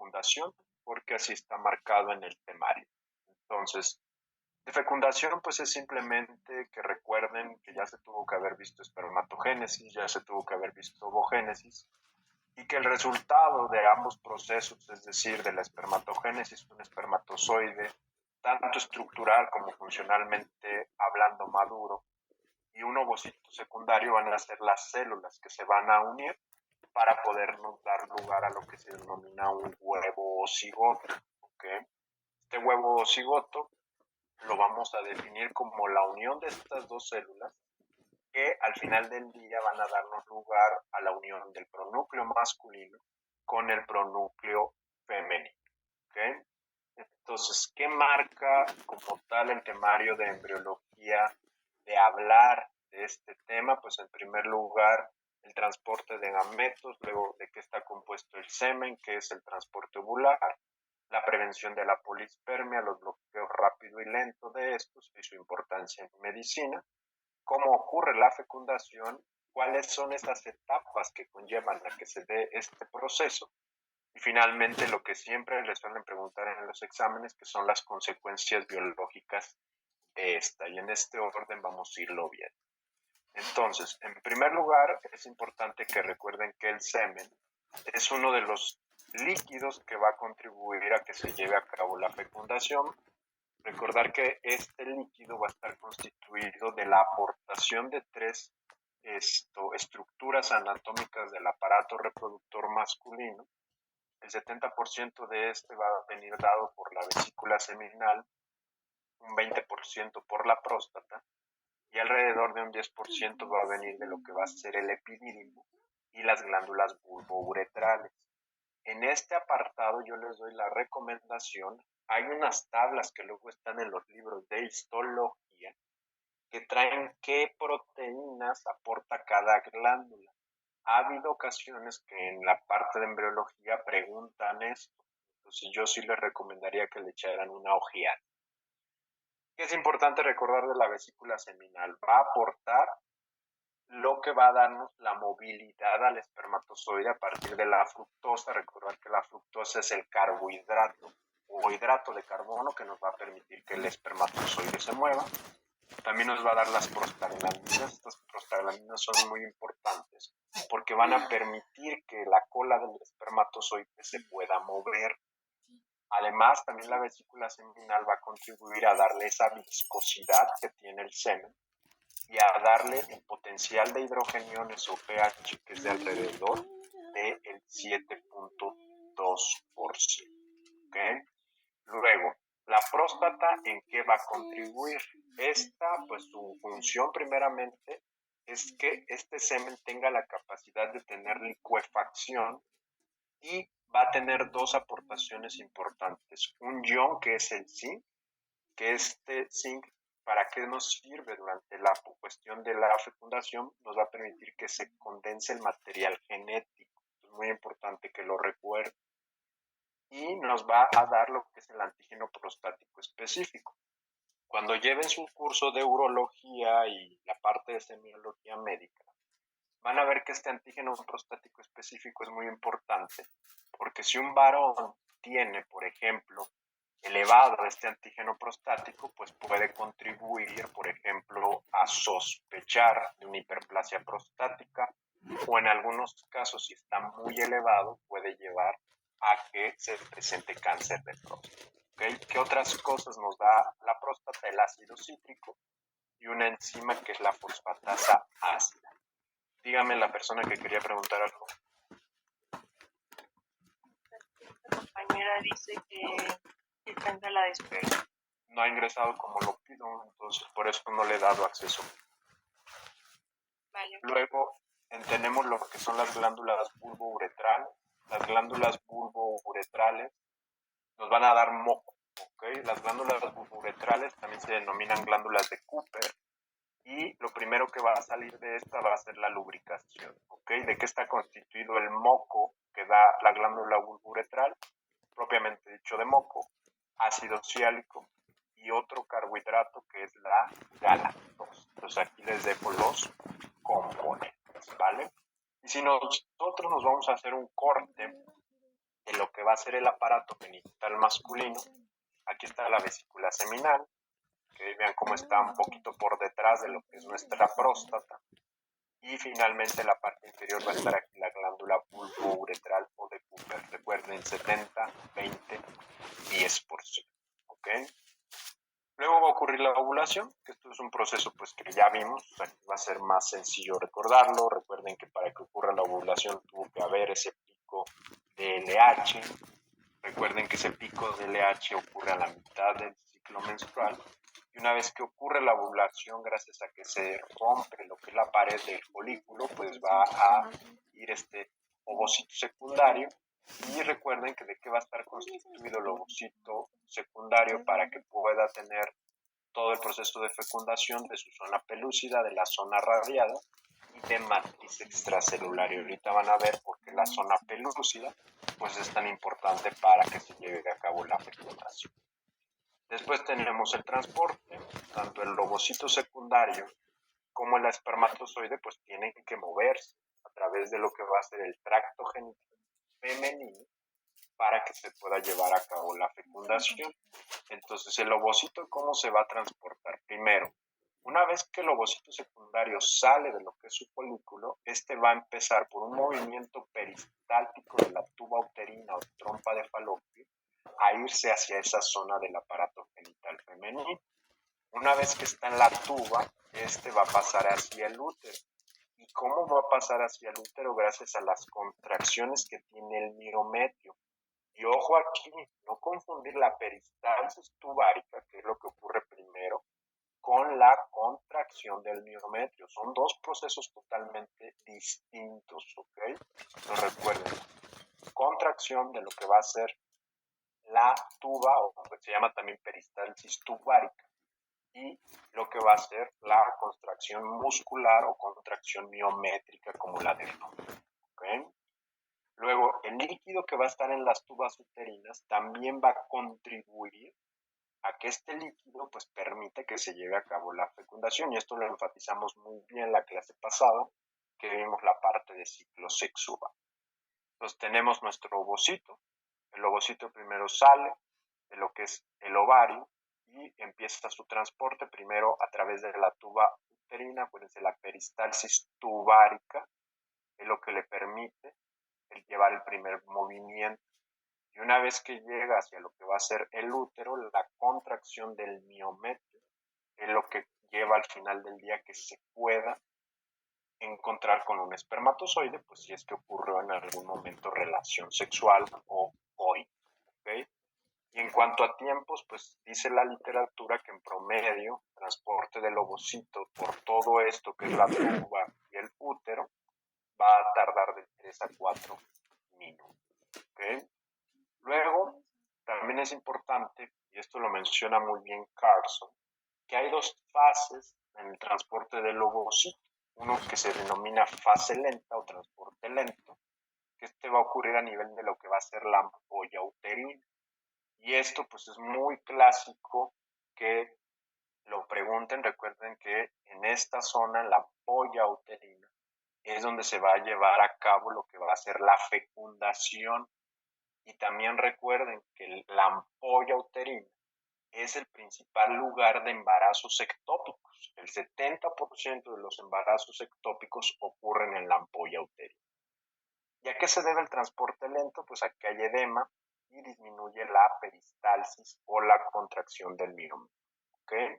fecundación, porque así está marcado en el temario. Entonces, de fecundación, pues es simplemente que recuerden que ya se tuvo que haber visto espermatogénesis, ya se tuvo que haber visto ovogénesis, y que el resultado de ambos procesos, es decir, de la espermatogénesis, un espermatozoide, tanto estructural como funcionalmente hablando maduro, y un ovocito secundario van a ser las células que se van a unir para podernos dar lugar a lo que se denomina un huevo cigoto. ¿Okay? Este huevo cigoto lo vamos a definir como la unión de estas dos células que al final del día van a darnos lugar a la unión del pronúcleo masculino con el pronúcleo femenino. ¿Okay? Entonces, ¿qué marca como tal el temario de embriología de hablar de este tema? Pues en primer lugar, el transporte de gametos, luego de qué está compuesto el semen, que es el transporte ovular, la prevención de la polispermia, los bloqueos rápido y lento de estos y su importancia en medicina, cómo ocurre la fecundación, cuáles son esas etapas que conllevan a que se dé este proceso y finalmente lo que siempre les suelen preguntar en los exámenes, que son las consecuencias biológicas de esta. Y en este orden vamos a irlo viendo. Entonces, en primer lugar, es importante que recuerden que el semen es uno de los líquidos que va a contribuir a que se lleve a cabo la fecundación. Recordar que este líquido va a estar constituido de la aportación de tres estructuras anatómicas del aparato reproductor masculino. El 70% de este va a venir dado por la vesícula seminal, un 20% por la próstata y alrededor de un 10% va a venir de lo que va a ser el epidídimo y las glándulas bulbouretrales. En este apartado yo les doy la recomendación. Hay unas tablas que luego están en los libros de histología que traen qué proteínas aporta cada glándula. Ha habido ocasiones que en la parte de embriología preguntan esto. Entonces yo sí les recomendaría que le echaran una ojeada. ¿Qué es importante recordar de la vesícula seminal? Va a aportar lo que va a darnos la movilidad al espermatozoide a partir de la fructosa. Recordar que la fructosa es el carbohidrato o hidrato de carbono que nos va a permitir que el espermatozoide se mueva. También nos va a dar las prostaglandinas. Estas prostaglandinas son muy importantes porque van a permitir que la cola del espermatozoide se pueda mover. Además, también la vesícula seminal va a contribuir a darle esa viscosidad que tiene el semen y a darle el potencial de hidrogeniones o pH que es de alrededor del 7.2%. ¿Okay? Luego, la próstata, ¿en qué va a contribuir? Esta, pues su función primeramente es que este semen tenga la capacidad de tener licuefacción y va a tener dos aportaciones importantes. Un ion que es el zinc, que este zinc, ¿para qué nos sirve durante la cuestión de la fecundación? Nos va a permitir que se condense el material genético. Es muy importante que lo recuerden. Y nos va a dar lo que es el antígeno prostático específico. Cuando lleven su curso de urología y la parte de semiología médica, van a ver que este antígeno prostático específico es muy importante, porque si un varón tiene, por ejemplo, elevado este antígeno prostático, pues puede contribuir, por ejemplo, a sospechar de una hiperplasia prostática o en algunos casos, si está muy elevado, puede llevar a que se presente cáncer de próstata. ¿Okay? ¿Qué otras cosas nos da la próstata? El ácido cítrico y una enzima que es la fosfatasa ácida. Dígame la persona que quería preguntar algo. La compañera dice que tenga la despegue. No ha ingresado como lo pido, entonces por eso no le he dado acceso. Vale. Luego tenemos lo que son las glándulas bulbouretrales. Las glándulas bulbouretrales nos van a dar moco. ¿Okay? Las glándulas bulbouretrales también se denominan glándulas de Cooper. Y lo primero que va a salir de esta va a ser la lubricación. ¿Okay? ¿De qué está constituido el moco que da la glándula bulbouretral? Propiamente dicho de moco, ácido siálico y otro carbohidrato que es la galactosa. Entonces aquí les dejo los componentes, ¿vale? Y si nosotros nos vamos a hacer un corte de lo que va a ser el aparato genital masculino. Aquí está la vesícula seminal, que vean cómo está un poquito por detrás de lo que es nuestra próstata. Y finalmente la parte inferior va a estar aquí la glándula vulvouretral o de Cooper. Recuerden, 70, 20, 10%. ¿Ok? Luego va a ocurrir la ovulación, que esto es un proceso pues que ya vimos, aquí va a ser más sencillo recordarlo. Recuerden que para que ocurra la ovulación tuvo que haber ese pico de LH. Recuerden que ese pico de LH ocurre a la mitad del ciclo menstrual. Y una vez que ocurre la ovulación, gracias a que se rompe lo que es la pared del folículo, pues va a ir este ovocito secundario. Y recuerden que de qué va a estar constituido el ovocito secundario para que pueda tener todo el proceso de fecundación de su zona pelúcida, de la zona radiada y de matriz extracelular. Y ahorita van a ver por qué la zona pelúcida pues es tan importante para que se lleve a cabo la fecundación. Después tenemos el transporte, tanto el ovocito secundario como el espermatozoide pues tienen que moverse a través de lo que va a ser el tracto genital femenino para que se pueda llevar a cabo la fecundación. Entonces, el ovocito, ¿cómo se va a transportar? Primero, una vez que el ovocito secundario sale de lo que es su folículo, este va a empezar por un movimiento peristáltico de la tuba uterina o trompa de falopio a irse hacia esa zona del aparato genital femenino. Una vez que está en la tuba, este va a pasar hacia el útero. ¿Y cómo va a pasar hacia el útero? Gracias a las contracciones que tiene el miometrio. Y ojo aquí, no confundir la peristalsis tubárica, que es lo que ocurre primero, con la contracción del miometrio. Son dos procesos totalmente distintos, ¿ok? Entonces recuerden, contracción de lo que va a ser la tuba, o que se llama también peristalsis tubárica, y lo que va a ser la contracción muscular o contracción miométrica, como la del nombre, ¿ok? Luego, el líquido que va a estar en las tubas uterinas también va a contribuir a que este líquido pues permite que se lleve a cabo la fecundación, y esto lo enfatizamos muy bien en la clase pasada que vimos la parte de ciclo sexual. Entonces tenemos nuestro ovocito. El ovocito primero sale de lo que es el ovario y empieza su transporte primero a través de la tuba uterina, acuérdense, la peristalsis tubárica es lo que le permite el llevar el primer movimiento. Y una vez que llega hacia lo que va a ser el útero, la contracción del miometrio es lo que lleva al final del día que se pueda encontrar con un espermatozoide, pues si es que ocurrió en algún momento relación sexual o coito, ¿ok? Y en cuanto a tiempos, pues dice la literatura que en promedio, transporte del ovocito por todo esto que es la tuba y el útero, va a tardar de 3 a 4 minutos, ¿ok? Luego, también es importante, y esto lo menciona muy bien Carlson, que hay dos fases en el transporte del ovocito. Uno que se denomina fase lenta o transporte lento, que este va a ocurrir a nivel de lo que va a ser la ampolla uterina. Y esto pues es muy clásico que lo pregunten. Recuerden que en esta zona, la ampolla uterina, es donde se va a llevar a cabo lo que va a ser la fecundación. Y también recuerden que la ampolla uterina es el principal lugar de embarazos ectópicos. El 70% de los embarazos ectópicos ocurren en la ampolla uterina. ¿Y a qué se debe el transporte lento? Pues a que hay edema y disminuye la peristalsis o la contracción del miometrio. ¿Okay?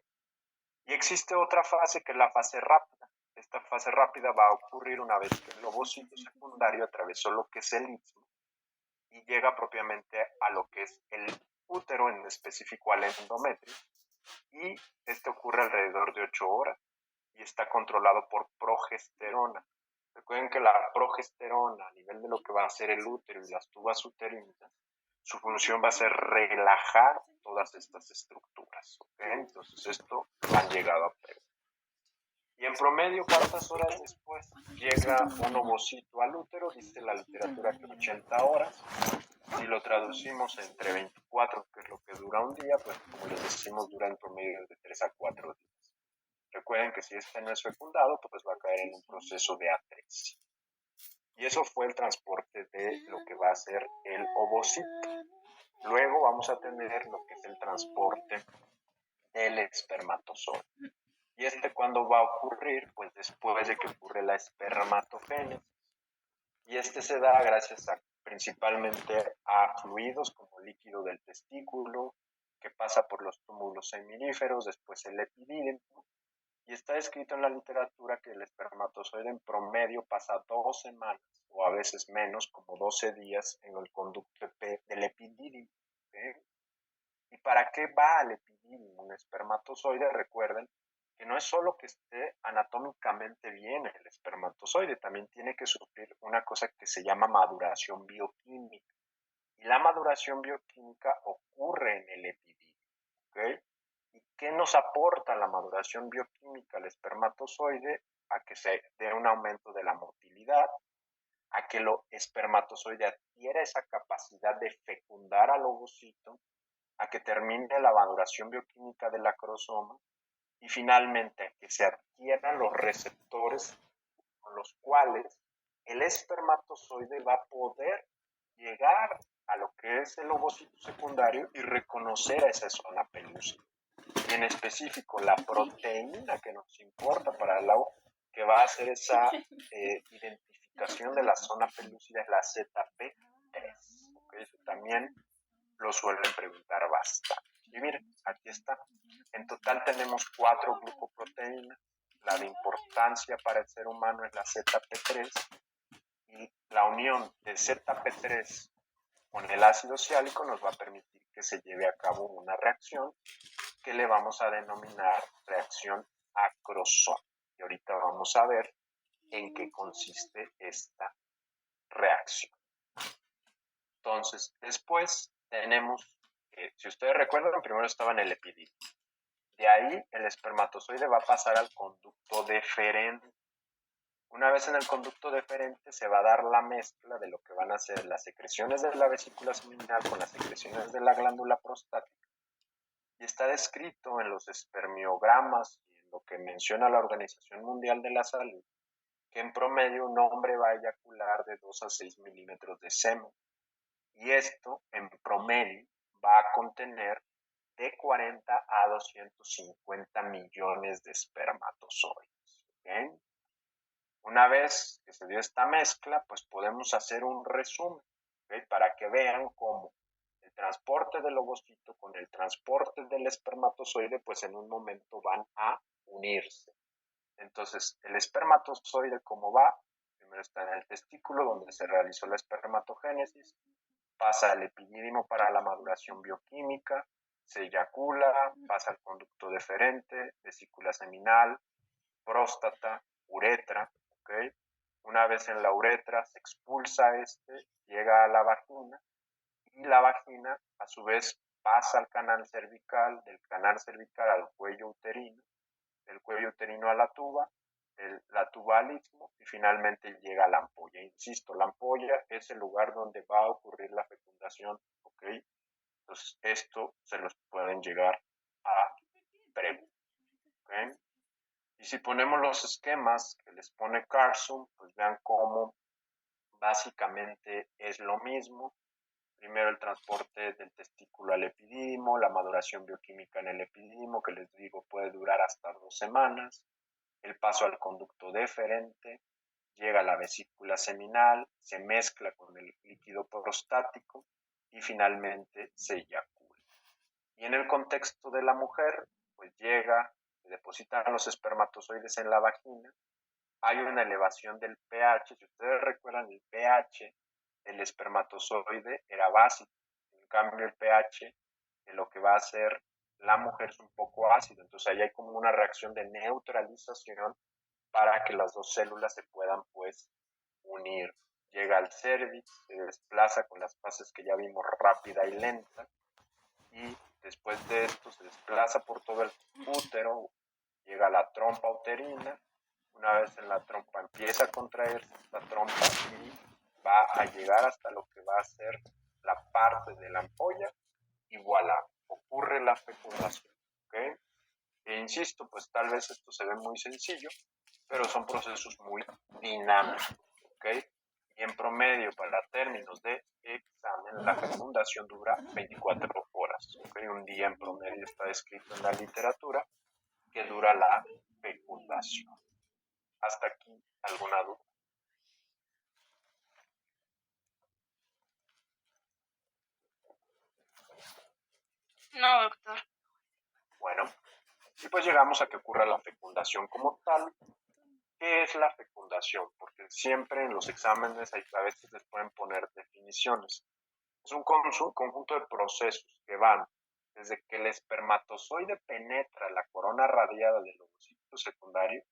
Y existe otra fase que es la fase rápida. Esta fase rápida va a ocurrir una vez que el ovocito secundario atravesó lo que es el istmo y llega propiamente a lo que es el útero, en específico al endometrio, y este ocurre alrededor de 8 horas y está controlado por progesterona. Recuerden que la progesterona, a nivel de lo que va a ser el útero y las tubas uterinas, su función va a ser relajar todas estas estructuras, ¿okay? Entonces esto lo han llegado a preguntar. Y en promedio, ¿cuántas horas después llega un ovocito al útero? Dice la literatura que 80 horas. Si lo traducimos entre 24, que es lo que dura un día, pues como les decimos, dura en promedio de 3 a 4 días. Recuerden que si este no es fecundado, pues va a caer en un proceso de atresia. Y eso fue el transporte de lo que va a ser el ovocito. Luego vamos a tener lo que es el transporte del espermatozoide. ¿Y cuándo va a ocurrir? Pues después de que ocurre la espermatogénesis. Y se da gracias principalmente a fluidos como líquido del testículo, que pasa por los túmulos seminíferos, después el epidídimo. Y está escrito en la literatura que el espermatozoide en promedio pasa 2 semanas, o a veces menos, como 12 días, en el conducto del epidídimo. ¿Okay? ¿Y para qué va al epidídimo? Un espermatozoide, recuerden, que no es solo que esté anatómicamente bien el espermatozoide, también tiene que sufrir una cosa que se llama maduración bioquímica. Y la maduración bioquímica ocurre en el epidídimo. ¿Okay? ¿Y qué nos aporta la maduración bioquímica al espermatozoide? A que se dé un aumento de la motilidad, a que el espermatozoide adquiera esa capacidad de fecundar al ovocito, a que termine la maduración bioquímica del acrosoma y finalmente a que se adquieran los receptores con los cuales el espermatozoide va a poder llegar a lo que es el ovocito secundario y reconocer a esa zona pelúcida. Y en específico la proteína que nos importa para el agua, que va a hacer esa identificación de la zona pelúcida, es la ZP3. ¿Okay? Eso también lo suelen preguntar bastante. Y miren, aquí está. En total tenemos 4 glucoproteínas. La de importancia para el ser humano es la ZP3. Y la unión de ZP3 con el ácido siálico nos va a permitir que se lleve a cabo una reacción que le vamos a denominar reacción acrosómica. Y ahorita vamos a ver en qué consiste esta reacción. Entonces, después tenemos, si ustedes recuerdan, primero estaba en el epidídimo. De ahí el espermatozoide va a pasar al conducto deferente. Una vez en el conducto deferente se va a dar la mezcla de lo que van a ser las secreciones de la vesícula seminal con las secreciones de la glándula prostática. Y está descrito en los espermiogramas y en lo que menciona la Organización Mundial de la Salud, que en promedio un hombre va a eyacular de 2 a 6 milímetros de semen. Y esto en promedio va a contener de 40 a 250 millones de espermatozoides. ¿Okay? Una vez que se dio esta mezcla, pues podemos hacer un resumen, ¿okay? Para que vean cómo el transporte del ovocito con el transporte del espermatozoide, pues en un momento van a unirse. Entonces, el espermatozoide, ¿cómo va? Primero está en el testículo, donde se realizó la espermatogénesis, pasa al epidídimo para la maduración bioquímica, se eyacula, pasa al conducto deferente, vesícula seminal, próstata, uretra, ¿okay? Una vez en la uretra se expulsa llega a la vagina y la vagina a su vez pasa al canal cervical, del canal cervical al cuello uterino, del cuello uterino a la tuba, la tuba al istmo y finalmente llega a la ampolla. Insisto, la ampolla es el lugar donde va a ocurrir la fecundación, ¿ok? Entonces esto se los pueden llegar a preguntar, ¿ok? Y si ponemos los esquemas que les pone Carson, pues vean cómo básicamente es lo mismo. Primero el transporte del testículo al epidídimo, la maduración bioquímica en el epidídimo, que les digo puede durar hasta 2 semanas, el paso al conducto deferente, llega a la vesícula seminal, se mezcla con el líquido prostático y finalmente se eyacula. Y en el contexto de la mujer, pues llega, se depositan los espermatozoides en la vagina, hay una elevación del pH. Si ustedes recuerdan, el pH del espermatozoide era básico. En cambio, el pH de lo que va a hacer la mujer es un poco ácido. Entonces, ahí hay como una reacción de neutralización para que las dos células se puedan, pues, unir. Llega al cervix, se desplaza con las fases que ya vimos, rápida y lenta. Y después de esto se desplaza por todo el útero, llega a la trompa uterina. Una vez en la trompa empieza a contraerse esta trompa y va a llegar hasta lo que va a ser la parte de la ampolla y voilà, ocurre la fecundación. ¿Okay? E insisto, pues tal vez esto se ve muy sencillo, pero son procesos muy dinámicos. ¿Okay? Y en promedio, para términos de examen, la fecundación dura 24 horas. ¿Okay? Un día en promedio está descrito en la literatura que dura la fecundación. ¿Hasta aquí alguna duda? No, doctor. Bueno, y pues llegamos a que ocurra la fecundación como tal. ¿Qué es la fecundación? Porque siempre en los exámenes a veces les pueden poner definiciones. Es un conjunto de procesos que van desde que el espermatozoide penetra la corona radiada del ovocito secundario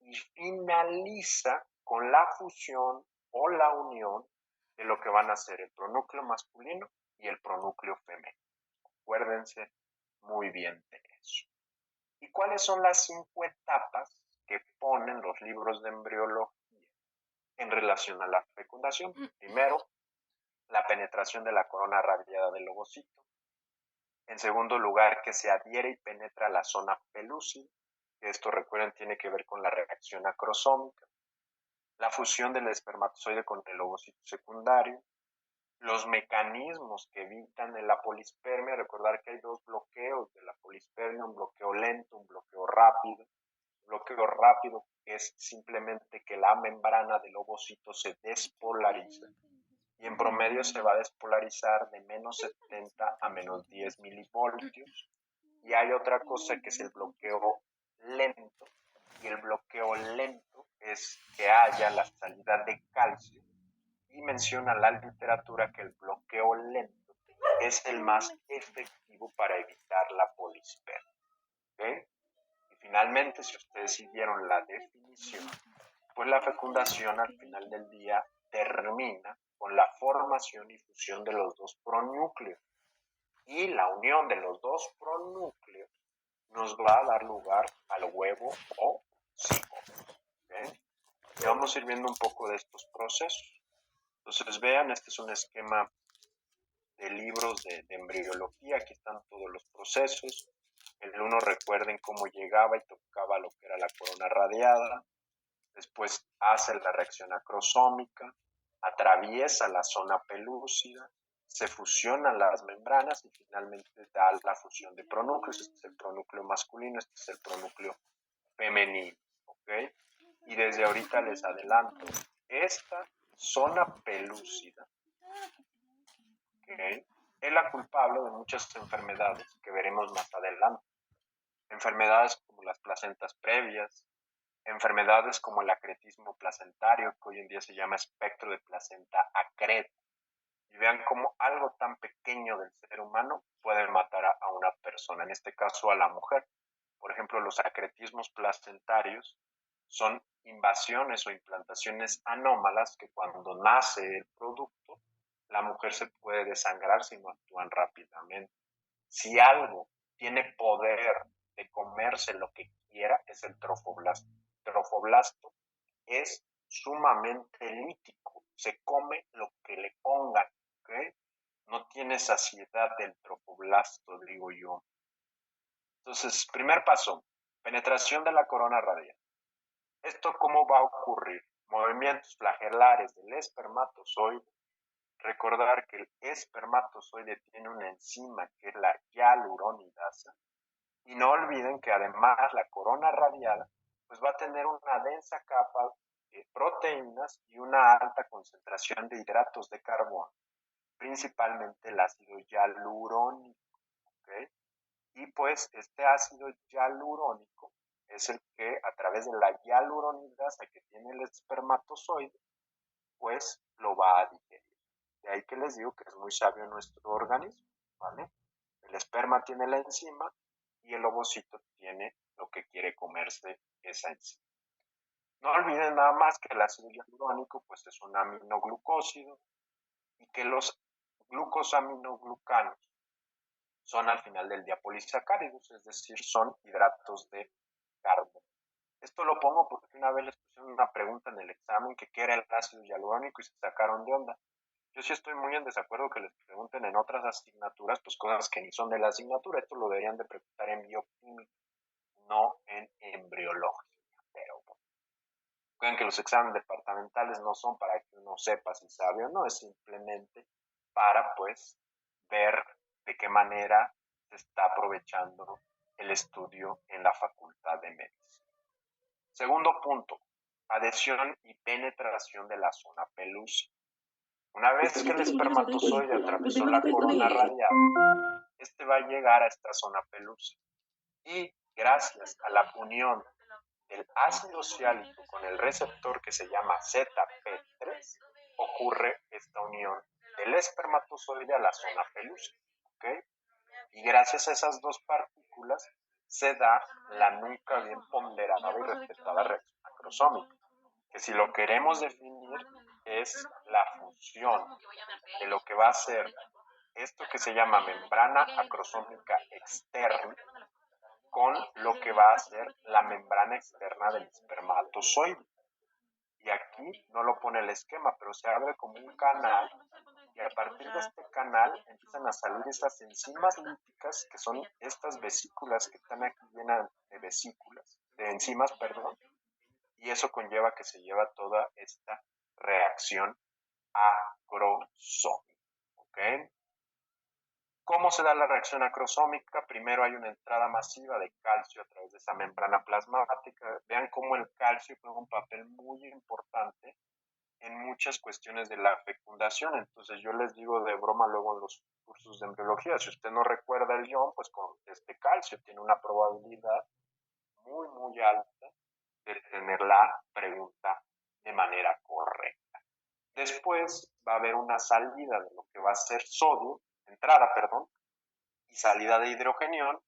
y finaliza con la fusión o la unión de lo que van a ser el pronúcleo masculino y el pronúcleo femenino. Acuérdense muy bien de eso. ¿Y cuáles son las 5 etapas que ponen los libros de embriología en relación a la fecundación? Primero, la penetración de la corona radiada del ovocito. En segundo lugar, que se adhiere y penetra la zona pelúcida. Esto, recuerden, tiene que ver con la reacción acrosómica. La fusión del espermatozoide con el ovocito secundario. Los mecanismos que evitan la polispermia. Recordar que hay 2 bloqueos de la polispermia, un bloqueo lento, un bloqueo rápido. Bloqueo rápido es simplemente que la membrana del ovocito se despolariza y en promedio se va a despolarizar de menos 70 a menos 10 milivoltios. Y hay otra cosa que es el bloqueo lento, y el bloqueo lento es que haya la salida de calcio, y menciona la literatura que el bloqueo lento es el más efectivo para evitar la polispermia. ¿Okay? Y finalmente, si ustedes siguieron la definición, pues la fecundación al final del día termina con la formación y fusión de los 2 pronúcleos. Y la unión de los 2 pronúcleos nos va a dar lugar al huevo o cigoto. ¿Okay? Y vamos a ir viendo un poco de estos procesos. Entonces vean, este es un esquema de libros de embriología. Aquí están todos los procesos. El 1, recuerden cómo llegaba y tocaba lo que era la corona radiada. Después hace la reacción acrosómica, atraviesa la zona pelúcida, se fusionan las membranas y finalmente da la fusión de pronúcleos. Este es el pronúcleo masculino, este es el pronúcleo femenino. ¿Okay? Y desde ahorita les adelanto, esta zona pelúcida, ¿okay?, es la culpable de muchas enfermedades que veremos más adelante. Enfermedades como las placentas previas, enfermedades como el acretismo placentario, que hoy en día se llama espectro de placenta acreta. Y vean cómo algo tan pequeño del ser humano puede matar a una persona, en este caso a la mujer. Por ejemplo, los acretismos placentarios son invasiones o implantaciones anómalas que cuando nace el producto, la mujer se puede desangrar si no actúan rápidamente. Si algo tiene poder de comerse lo que quiera, es el trofoblasto. El trofoblasto es sumamente lítico, se come lo que le pongan, ¿okay? No tiene saciedad del trofoblasto, digo yo. Entonces, primer paso, penetración de la corona radial. ¿Esto cómo va a ocurrir? Movimientos flagelares del espermatozoide. Recordar que el espermatozoide tiene una enzima que es la hialuronidasa. Y no olviden que además la corona radial pues va a tener una densa capa de proteínas y una alta concentración de hidratos de carbono, principalmente el ácido hialurónico. ¿Okay? Y pues este ácido hialurónico es el que a través de la hialuronidasa que tiene el espermatozoide, pues lo va a digerir. De ahí que les digo que es muy sabio nuestro organismo, ¿vale? El esperma tiene la enzima y el ovocito tiene lo que quiere comerse esa enzima. No olviden nada más que el ácido hialurónico pues es un aminoglucósido y que los glucosaminoglucanos son al final del día polisacáridos, es decir, son hidratos de carbono. Esto lo pongo porque una vez les pusieron una pregunta en el examen que qué era el ácido hialurónico y se sacaron de onda. Yo sí estoy muy en desacuerdo que les pregunten en otras asignaturas, pues cosas que ni son de la asignatura. Esto lo deberían de preguntar en bioquímica, no en embriología. Pero bueno. Recuerden que los exámenes departamentales no son para que uno sepa si sabe o no, es simplemente para pues ver de qué manera se está aprovechando el estudio en la Facultad de Medicina. Segundo punto, adhesión y penetración de la zona pelúcida. Una vez que el espermatozoide atravesó la corona radial, este va a llegar a esta zona pelúcida y gracias a la unión del ácido ciálico con el receptor que se llama ZP3, ocurre esta unión del espermatozoide a la zona pelúcida, ¿ok? Y gracias a esas dos partículas se da la nunca bien ponderada y respetada reacción acrosómica, que si lo queremos definir es la fusión de lo que va a ser esto que se llama membrana acrosómica externa con lo que va a ser la membrana externa del espermatozoide. Y aquí no lo pone el esquema, pero se abre como un canal y a partir de este canal empiezan a salir estas enzimas líticas que son estas vesículas que están aquí llenas de vesículas, de enzimas, perdón, y eso conlleva que se lleva toda esta reacción acrosómica, ¿ok? ¿Cómo se da la reacción acrosómica? Primero hay una entrada masiva de calcio a través de esa membrana plasmática. Vean cómo el calcio juega un papel muy importante en muchas cuestiones de la fecundación. Entonces yo les digo de broma luego en los cursos de embriología, si usted no recuerda el ion, pues con este calcio tiene una probabilidad muy, muy alta de tener la pregunta de manera correcta. Después va a haber una salida de lo que va a ser sodio, entrada, perdón, y salida de hidrogenión,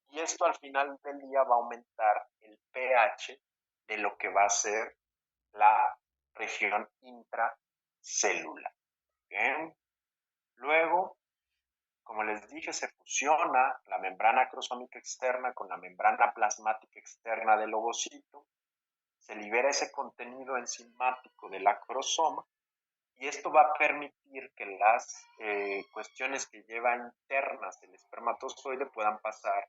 y esto al final del día va a aumentar el pH de lo que va a ser la región intracelular. ¿Bien? Luego, como les dije, se fusiona la membrana acrosómica externa con la membrana plasmática externa del ovocito, se libera ese contenido enzimático del acrosoma y esto va a permitir que las cuestiones que lleva internas el espermatozoide puedan pasar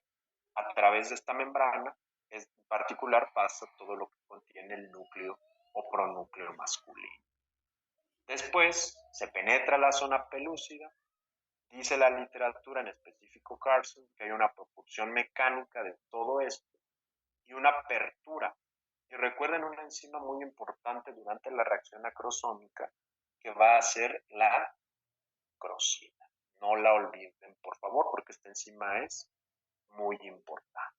a través de esta membrana. En particular pasa todo lo que contiene el núcleo o pronúcleo masculino. Después se penetra la zona pelúcida. Dice la literatura, en específico Carson, que hay una propulsión mecánica de todo esto y una apertura. Y recuerden una enzima muy importante durante la reacción acrosómica que va a ser la crosina. No la olviden, por favor, porque esta enzima es muy importante.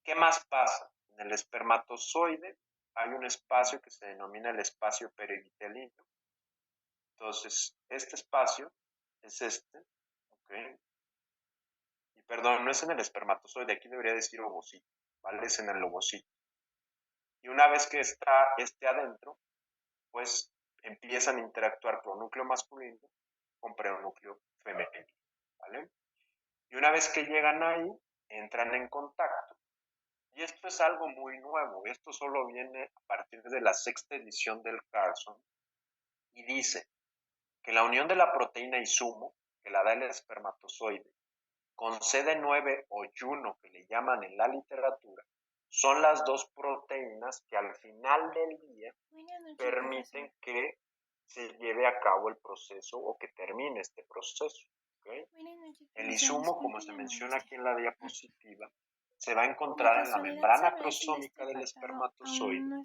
¿Qué más pasa? En el espermatozoide hay un espacio que se denomina el espacio perivitelino. Entonces, este espacio es este, ¿ok? Y perdón, no es en el espermatozoide, aquí debería decir ovocito, ¿vale? Es en el ovocito. Y una vez que está adentro, pues empiezan a interactuar pronúcleo masculino con pronúcleo femenino, ¿vale? Y una vez que llegan ahí, entran en contacto. Y esto es algo muy nuevo, esto solo viene a partir de la sexta edición del Carson, y dice que la unión de la proteína insumo, que la da el espermatozoide, con CD9 o YUNO, que le llaman en la literatura, son las dos proteínas que al final del día permiten que se lleve a cabo el proceso o que termine este proceso. ¿Okay? El insumo, como se menciona aquí en la diapositiva, se va a encontrar en la membrana acrosómica del espermatozoide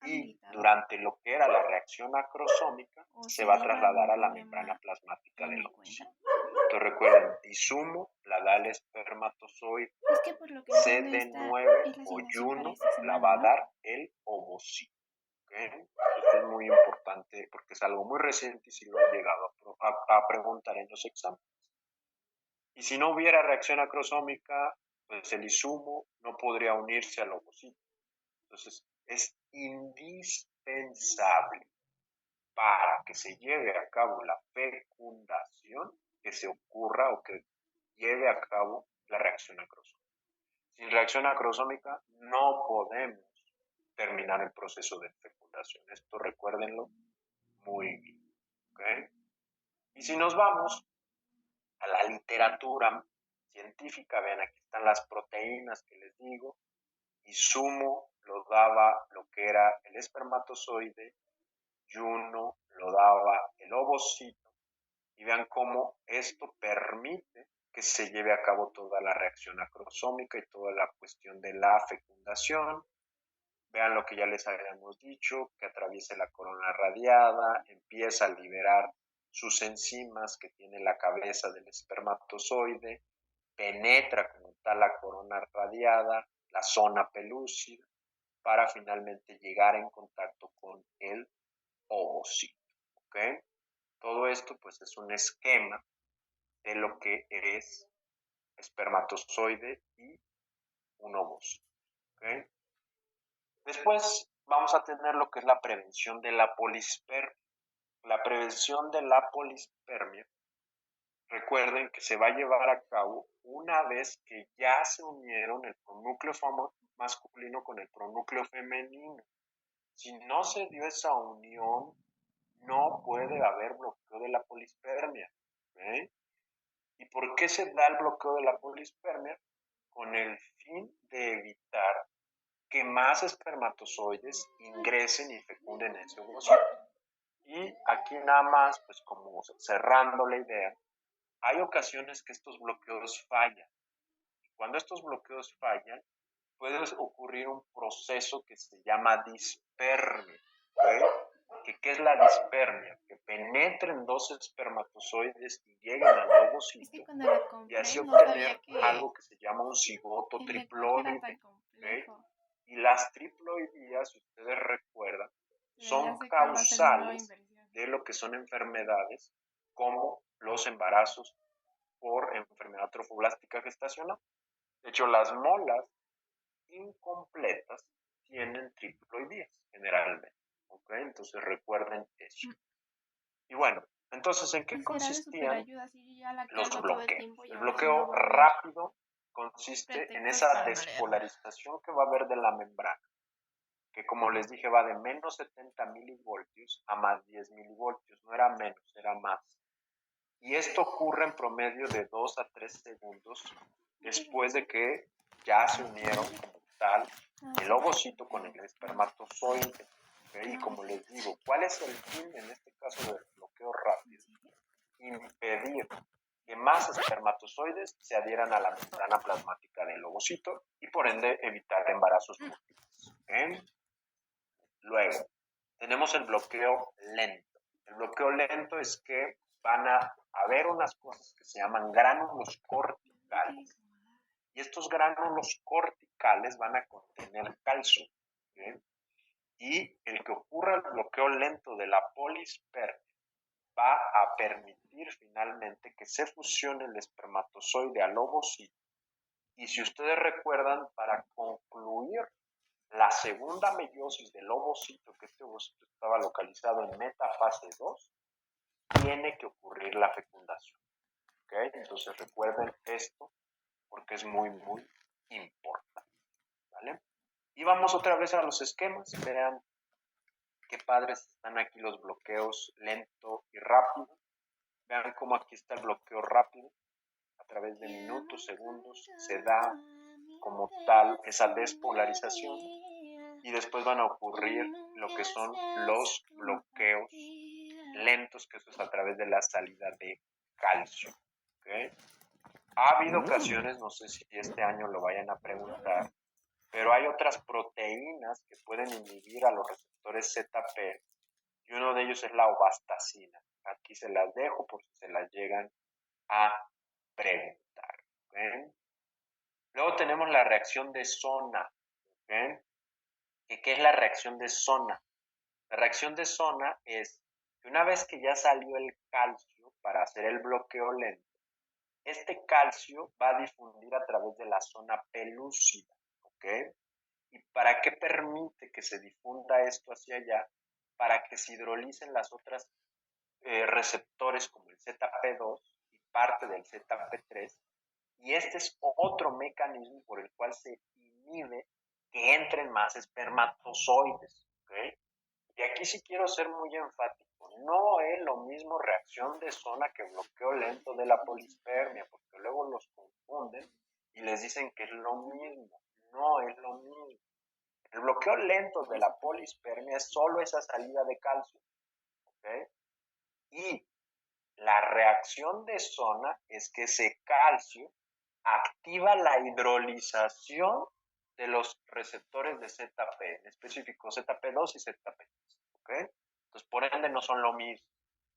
y durante lo que era la reacción acrosómica se va a trasladar a la membrana plasmática del ovocito. Entonces recuerden, insumo la da el espermatozoide, CD9 o YUNO la va a dar el ovocito. ¿Okay? Esto es muy importante porque es algo muy reciente y si lo han llegado a preguntar en los exámenes. Y si no hubiera reacción acrosómica, pues el insumo no podría unirse al ovocito. Entonces, es indispensable para que se lleve a cabo la fecundación que se ocurra o que lleve a cabo la reacción acrosómica. Sin reacción acrosómica no podemos terminar el proceso de fecundación. Esto recuérdenlo muy bien. ¿Okay? Y si nos vamos a la literatura científica, vean, aquí están las proteínas que les digo, y sumo lo daba lo que era el espermatozoide, y uno lo daba el ovocito, y vean cómo esto permite que se lleve a cabo toda la reacción acrosómica y toda la cuestión de la fecundación. Vean lo que ya les habíamos dicho, que atraviesa la corona radiada, empieza a liberar sus enzimas que tiene la cabeza del espermatozoide, penetra como tal la corona radiada, la zona pelúcida, para finalmente llegar en contacto con el ovocito. ¿Ok? Todo esto pues es un esquema de lo que es espermatozoide y un ovocito. ¿Ok? Después vamos a tener lo que es la prevención de la polispermia. La prevención de la polispermia, recuerden que se va a llevar a cabo una vez que ya se unieron el pronúcleo masculino con el pronúcleo femenino. Si no se dio esa unión, no puede haber bloqueo de la polispermia. ¿Okay? ¿Y por qué se da el bloqueo de la polispermia? Con el fin de evitar que más espermatozoides ingresen y fecunden ese ovocito. Y aquí nada más, pues como cerrando la idea, hay ocasiones que estos bloqueos fallan. Y cuando estos bloqueos fallan, puede ocurrir un proceso que se llama dispermia. ¿Okay? ¿Qué es la dispermia? Que penetren dos espermatozoides y lleguen al ovocito. Es que cuando la Y compré así no obtener sabía que algo que se llama un cigoto el lenguaje era tan triploide. ¿Okay? complejo. Y las triploidías, si ustedes recuerdan, Pero ya son sé cuál va a ser mi nueva causales inversión. de lo que son enfermedades como los embarazos por enfermedad trofoblástica gestacional. De hecho, las molas incompletas tienen triploidías generalmente. ¿Ok? Entonces recuerden eso. Y bueno, entonces, ¿en qué Pues será de super consistían ayuda si yo ya la los cargo todo el bloqueos? tiempo y El a ver si no bloqueo voy a ver rápido consiste en pretextos esa para marearme. despolarización que va a haber de la membrana, que como les dije va de menos 70 milivoltios a más 10 milivoltios, no era menos, era más. Y esto ocurre en promedio de 2 a 3 segundos después de que ya se unieron como tal el ovocito con el espermatozoide. ¿Okay? Y como les digo, ¿cuál es el fin en este caso del bloqueo rápido? Impedir que más espermatozoides se adhieran a la membrana plasmática del ovocito y por ende evitar embarazos múltiples. ¿Okay? Luego, tenemos el bloqueo lento. El bloqueo lento es que van a haber unas cosas que se llaman gránulos corticales. Y estos gránulos corticales van a contener calcio. ¿Okay? Y el que ocurra el bloqueo lento de la polispermia va a permitir finalmente que se fusione el espermatozoide al ovocito. Y si ustedes recuerdan, para concluir la segunda meiosis del ovocito, que este ovocito estaba localizado en metafase 2, tiene que ocurrir la fecundación. ¿Okay? Entonces recuerden esto porque es muy, muy importante. ¿Vale? Y vamos otra vez a los esquemas. Vean qué padres están aquí los bloqueos lento y rápido. Vean cómo aquí está el bloqueo rápido. A través de minutos, segundos, se da como tal esa despolarización. Y después van a ocurrir lo que son los bloqueos lentos, que eso es a través de la salida de calcio. ¿Okay? Ha habido ocasiones, no sé si este año lo vayan a preguntar, pero hay otras proteínas que pueden inhibir a los receptores ZP y uno de ellos es la ovastacina. Aquí se las dejo por si se las llegan a preguntar. ¿Okay? Luego tenemos la reacción de zona. ¿Okay? ¿Qué es la reacción de zona? La reacción de zona es que una vez que ya salió el calcio para hacer el bloqueo lento, este calcio va a difundir a través de la zona pelúcida. ¿Ok? ¿Y para qué permite que se difunda esto hacia allá? Para que se hidrolicen las otras receptores como el ZP2 y parte del ZP3. Y este es otro mecanismo por el cual se inhibe que entren más espermatozoides. ¿Okay? Y aquí sí quiero ser muy enfático. No es lo mismo reacción de zona que bloqueo lento de la polispermia, porque luego los confunden y les dicen que es lo mismo. No es lo mismo. El bloqueo lento de la polispermia es solo esa salida de calcio, ¿ok? Y la reacción de zona es que ese calcio activa la hidrolización de los receptores de ZP, en específico ZP2 y ZP3, ¿ok? Entonces, por ende, no son lo mismo,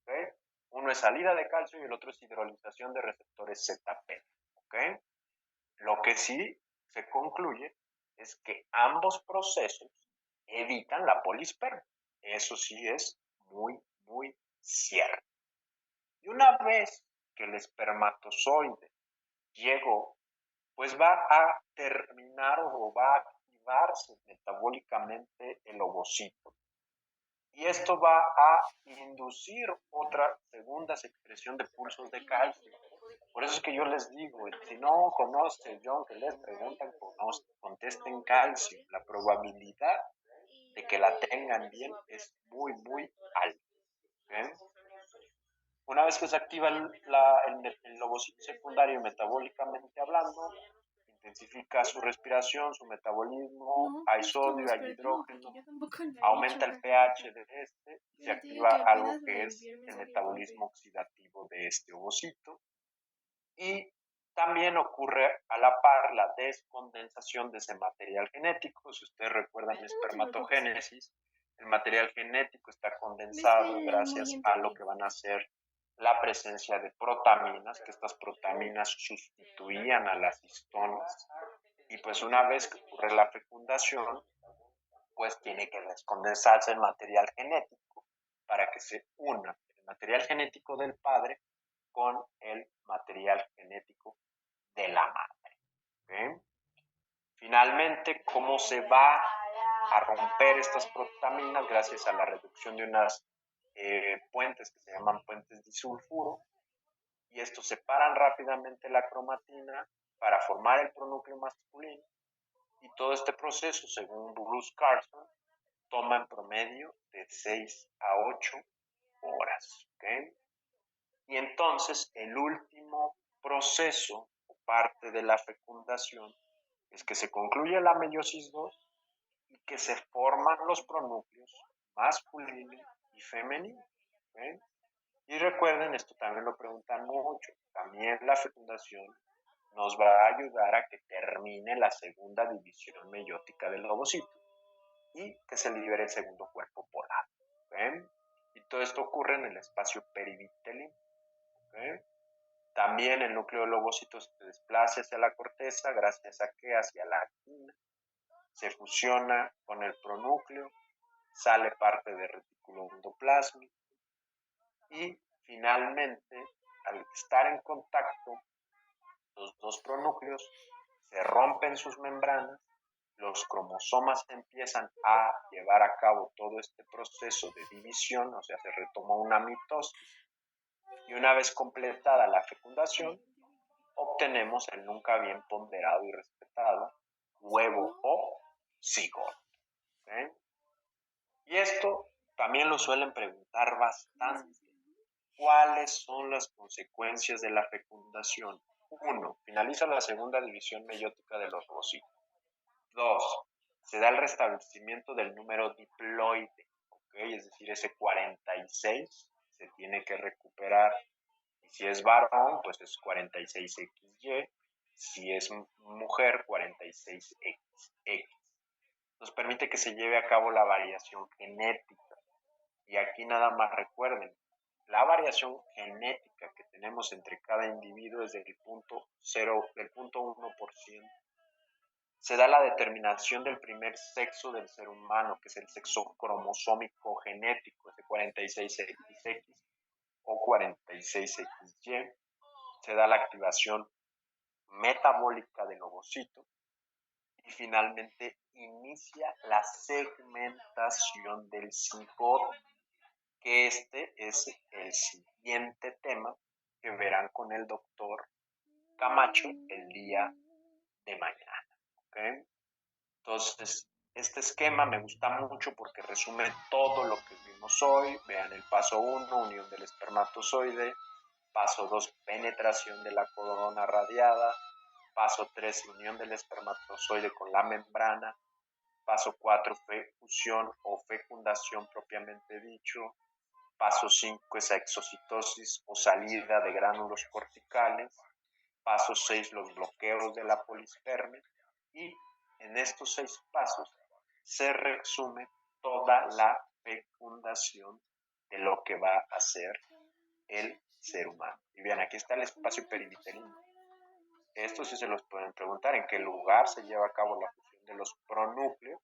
¿ok? Uno es salida de calcio y el otro es hidrolización de receptores ZP, ¿ok? Lo que sí se concluye es que ambos procesos evitan la polispermia. Eso sí es muy, muy cierto. Y una vez que el espermatozoide llegó, pues va a terminar o va a activarse metabólicamente el ovocito. Y esto va a inducir otra segunda secreción de pulsos de calcio. Por eso es que yo les digo, si no conocen, John, que les preguntan, contesten calcio. La probabilidad de que la tengan bien es muy, muy alta. ¿Okay? Una vez que se activa el ovocito secundario metabólicamente hablando, intensifica su respiración, su metabolismo, No, hay justo, sodio, hay espérate, porque hidrógeno, yo tampoco lo he aumenta hecho. el pH de este y se Yo te digo activa que algo apenas que el es viernes el salí a metabolismo correr. oxidativo de este ovocito. Y también ocurre a la par la descondensación de ese material genético. Si ustedes recuerdan la No te preocupes. espermatogénesis, el material genético está Ves que condensado él es muy gracias a lo que entendido. van a ser la presencia de protaminas, que estas protaminas sustituían a las histonas. Y pues una vez que ocurre la fecundación, pues tiene que descondensarse el material genético para que se una el material genético del padre con el material genético de la madre. ¿Okay? Finalmente, ¿cómo se va a romper estas protaminas? Gracias a la reducción de unas puentes que se llaman puentes disulfuro, y estos separan rápidamente la cromatina para formar el pronúcleo masculino, y todo este proceso, según Bruce Carson, toma en promedio de 6 a 8 horas. ¿Okay? Y entonces el último proceso o parte de la fecundación es que se concluye la meiosis 2 y que se forman los pronúcleos masculino y femenino. ¿Okay? Y recuerden, esto también lo preguntan mucho, también la fecundación nos va a ayudar a que termine la segunda división meiótica del ovocito y que se libere el segundo cuerpo polar. ¿Okay? Y todo esto ocurre en el espacio perivitelino. ¿Okay? También el núcleo del ovocito se desplaza hacia la corteza gracias a que hacia la actina se fusiona con el pronúcleo, sale parte del retículo endoplásmico y finalmente, al estar en contacto, los dos pronúcleos se rompen sus membranas, los cromosomas empiezan a llevar a cabo todo este proceso de división, o sea, se retoma una mitosis, y una vez completada la fecundación, obtenemos el nunca bien ponderado y respetado huevo o cigoto. ¿Okay? Y esto también lo suelen preguntar bastante. ¿Cuáles son las consecuencias de la fecundación? 1. Finaliza la segunda división meiótica de los ovocitos. 2. Se da el restablecimiento del número diploide, ¿okay? Es decir, ese 46 se tiene que recuperar. Y si es varón, pues es 46XY. Si es mujer, 46XX. Nos permite que se lleve a cabo la variación genética. Y aquí nada más recuerden, la variación genética que tenemos entre cada individuo es del punto 1%. Se da la determinación del primer sexo del ser humano, que es el sexo cromosómico genético, ese 46XX o 46XY. Se da la activación metabólica del ovocito y finalmente inicia la segmentación del cigoto, que este es el siguiente tema que verán con el doctor Camacho el día de mañana. ¿Okay? Entonces, este esquema me gusta mucho porque resume todo lo que vimos hoy. Vean el paso 1, unión del espermatozoide. Paso 2, penetración de la corona radiada. Paso 3, unión del espermatozoide con la membrana. Paso 4, fusión o fecundación propiamente dicho. Paso 5 es exocitosis o salida de gránulos corticales. Paso 6, los bloqueos de la polispermia. Y en estos 6 pasos se resume toda la fecundación de lo que va a ser el ser humano. Y bien, aquí está el espacio perivitelino. Esto sí se los pueden preguntar, ¿en qué lugar se lleva a cabo la fusión de los pronúcleos?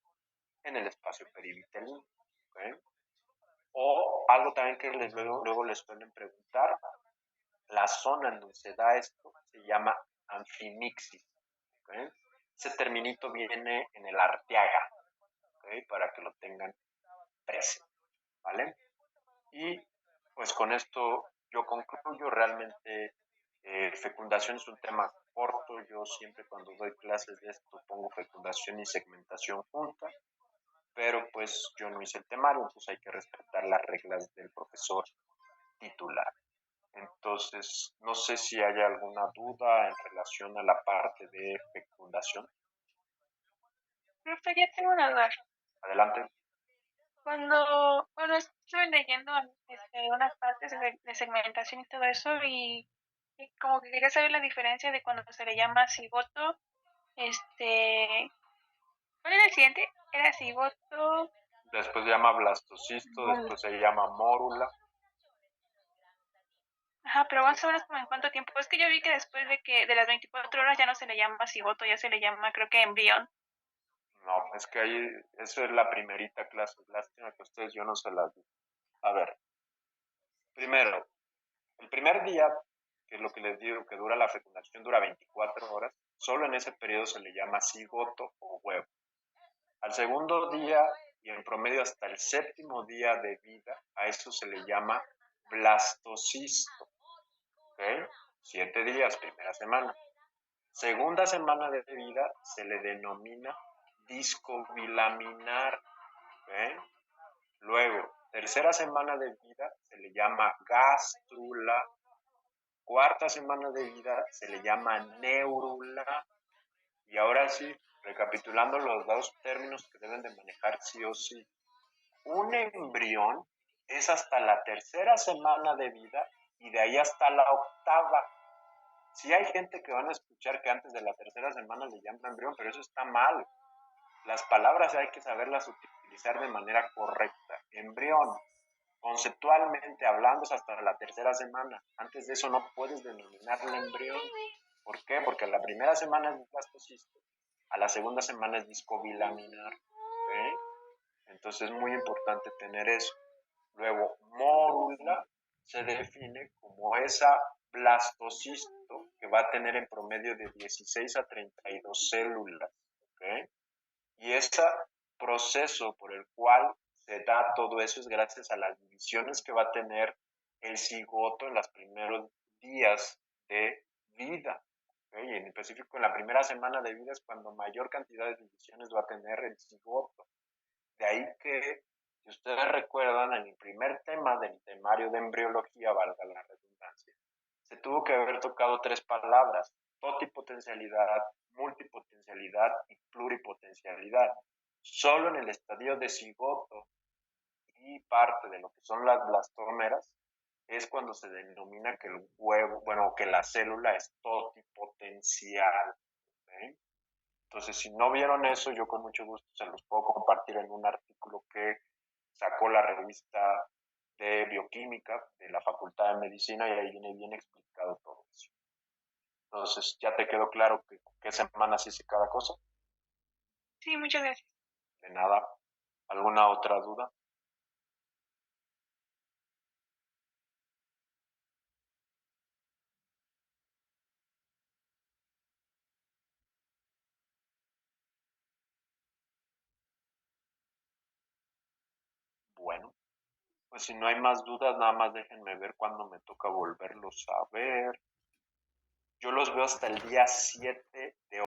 En el espacio perivitelino. ¿Okay? O algo también que luego les suelen preguntar, la zona en donde se da esto se llama anfimixis. ¿Okay? Ese terminito viene en el arteaga, ¿okay? Para que lo tengan presente, ¿vale? Y pues con esto yo concluyo. Realmente fecundación es un tema corto. Yo siempre cuando doy clases de esto pongo fecundación y segmentación juntas, pero pues yo no hice el temario, entonces hay que respetar las reglas del profesor titular. Entonces, no sé si hay alguna duda en relación a la parte de fecundación. Profe, ya tengo una duda. Adelante. Bueno, estuve leyendo unas partes de segmentación y todo eso y como que quería saber la diferencia de cuando se le llama cigoto, ¿cuál era el siguiente? Era cigoto, Después se llama blastocisto, después se llama mórula. ajá, pero más o menos como en cuánto tiempo. Es que yo vi que después de las 24 horas ya no se le llama cigoto, ya se le llama, creo que embrión. No, es que ahí, eso es la primerita clase. Lástima que ustedes yo no se las di. A ver, primero, el primer día, que es lo que les digo, que dura la fecundación, dura 24 horas, solo en ese periodo se le llama cigoto o huevo. Al segundo día y en promedio hasta el séptimo día de vida, a eso se le llama blastocisto. ¿Okay? 7 días, primera semana. Segunda semana de vida se le denomina disco bilaminar. ¿Okay? Luego, tercera semana de vida se le llama gastrula. Cuarta semana de vida se le llama neurula. Y ahora sí, recapitulando los dos términos que deben de manejar sí o sí. Un embrión es hasta la tercera semana de vida y de ahí hasta la octava. Sí hay gente que van a escuchar que antes de la tercera semana le llaman embrión, pero eso está mal. Las palabras hay que saberlas utilizar de manera correcta. Embrión, conceptualmente hablando, es hasta la tercera semana. Antes de eso no puedes denominarle embrión. ¿Por qué? Porque la primera semana es blastocisto, a la segunda semana es disco bilaminar. ¿Okay? Entonces es muy importante tener eso. Luego, mórula se define como esa blastocisto que va a tener en promedio de 16 a 32 células. ¿Okay? Y ese proceso por el cual se da todo eso es gracias a las divisiones que va a tener el cigoto en los primeros días de vida. ¿Okay? Y en específico en la primera semana de vida es cuando mayor cantidad de divisiones va a tener el cigoto. De ahí que, si ustedes recuerdan, en el primer tema del temario de embriología, valga la redundancia, se tuvo que haber tocado 3 palabras: totipotencialidad, multipotencialidad y pluripotencialidad. Solo en el estadio de cigoto y parte de lo que son las blastomeras es cuando se denomina que el huevo, bueno, que la célula es totipotencial. ¿Okay? Entonces, si no vieron eso, yo con mucho gusto se los puedo compartir en un artículo que sacó la revista de bioquímica de la Facultad de Medicina y ahí viene bien explicado todo eso. Entonces, ¿ya te quedó claro qué semana se hice cada cosa? Sí, muchas gracias. De nada. ¿Alguna otra duda? Bueno, pues si no hay más dudas, nada más déjenme ver cuándo me toca volverlos a ver. Yo los veo hasta el día 7 de